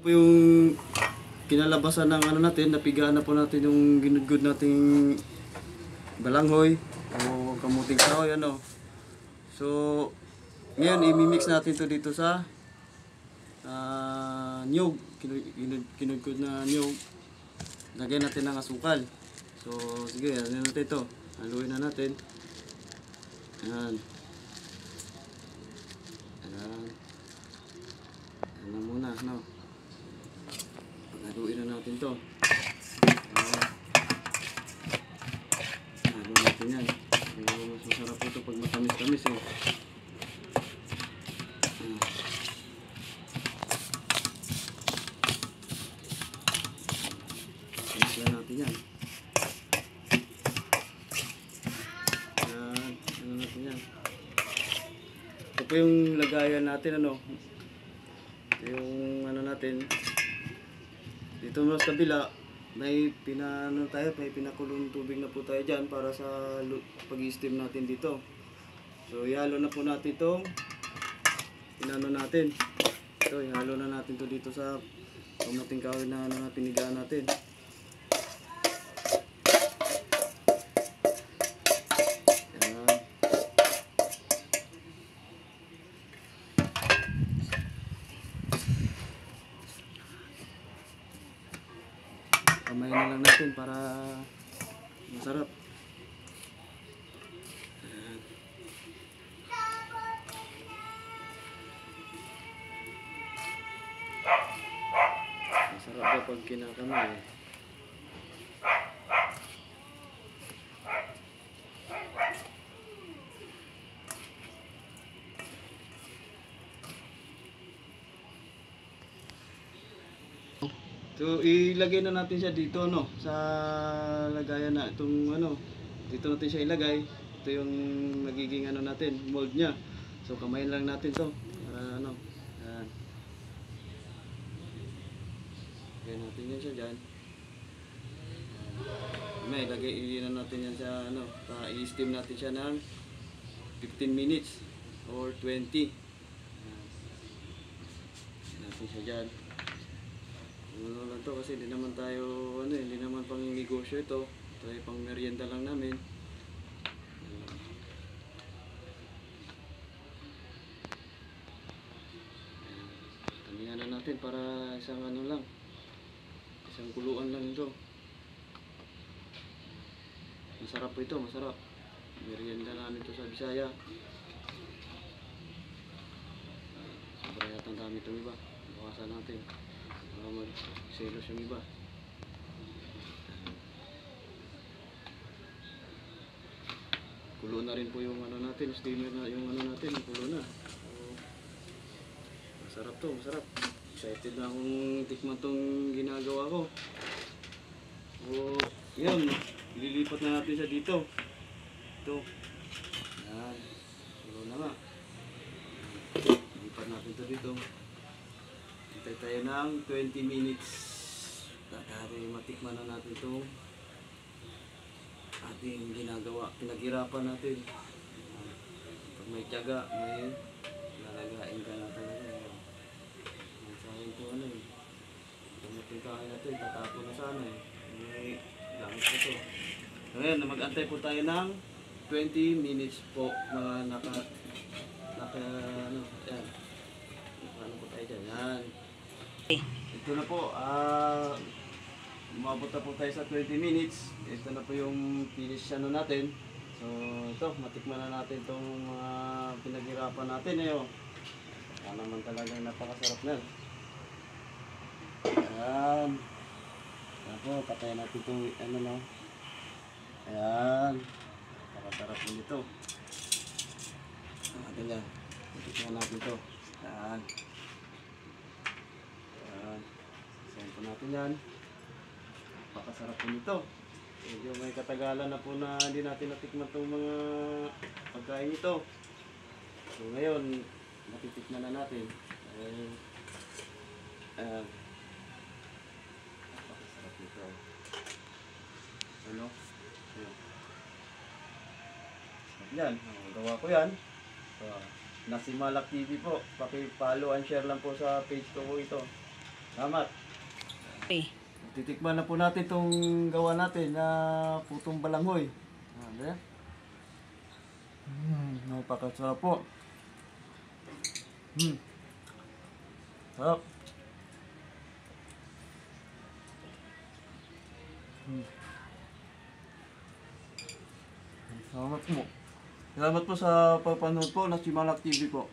po yung kinalabasan ng ano natin, napigaan na po natin yung ginudgod nating balanghoy o kamuting kahoy ano. So ngayon i-mix natin to dito sa niyog, kinudgod na niyog. Lagyan natin ng asukal. So sige, ano natin ito, haluin na natin. Ayan. Ayan. Ayan muna, no. Paghaluin na natin to. Halo natin yan. Mas masarap ito pag matamis-tamis eh. Tamis lang natin yan. Ayan. Ano natin yan. Ito po yung lagayan natin ano. Ito yung ano natin. Dito mo sa kabila, may pinakulong tubig na po tayo dyan para sa pag-i-steam natin dito. So ihalo na po natin itong inano natin. Ito, ihalo na natin to dito sa kamuting kahoy na pinigaan natin. Ayan. Kamay na lang natin para masarap. Ayan. Masarap ba pag kinakamay eh. So ilagay na natin siya dito no, sa lagayan na itong ano, dito natin siya ilagay. Ito yung magiging ano natin, mold niya. So kamayin lang natin to para ano. Ayan. Lagay natin yan siya diyan. May ilagay na natin yan sa ano, i-steam natin siya ng 15 minutes or 20. Ayan. Natin siya diyan. Ano lang to kasi hindi naman tayo hindi naman pang negosyo ito. Ito ay pang merienda lang namin. Tamihan na natin para isang ano lang. Isang kuluan lang ito. Masarap po ito, masarap. Merienda namin ito sa Bisaya. Sobrang yatang dami itong iba. Bawasan natin. Mag-selos yung iba. Kulo na rin po yung ano natin, steamer na yung ano natin, kulo na. So, masarap to, masarap. Excited na akong tikman tong ginagawa ko. So, yun, ililipat na natin siya dito. Ito. Yan. Kulo na nga. Ilipat natin ito dito. Hintay tayo ng 20 minutes para matikman na natin itong ating ginagawa. Pinaghirapan natin. Pag may tiyaga, may lalagain ka na talaga. Sayang po ano eh. Kamuting kahoy na ito, tatapon na sana eh. May gamit ko ito. So ngayon, mag-antay po tayo ng 20 minutes po na ano, yan. Ano po tayo dyan, yan. Ito na po, umabot na po tayo sa 20 minutes. Ito na po yung finish ano natin. So ito, matikman na natin itong mga pinaghirapan natin eh. Kaya naman talagang napakasarap na. Ayan. Ayan po, patayin natin itong ano no. Ayan. Napakasarap din ito. Ayan yan. Matikman natin ito. Ayan. Sayin po natin yan. Napakasarap po nito. Medyo may katagalan na po na hindi natin natikman itong mga pagkain ito. So ngayon, natitikman na natin. Napakasarap nito. Ano? Ayan. Sarap yan. Gawa ko yan. Nasimalak TV po. Paki-follow and share lang po sa page ko ito. Salamat. Eh. Titikman na po natin itong gawa natin na putong balanghoy. Ayan. Napakasarap po. Sarap. Salamat po. Salamat po sa pagpanood po ng Simalak TV po.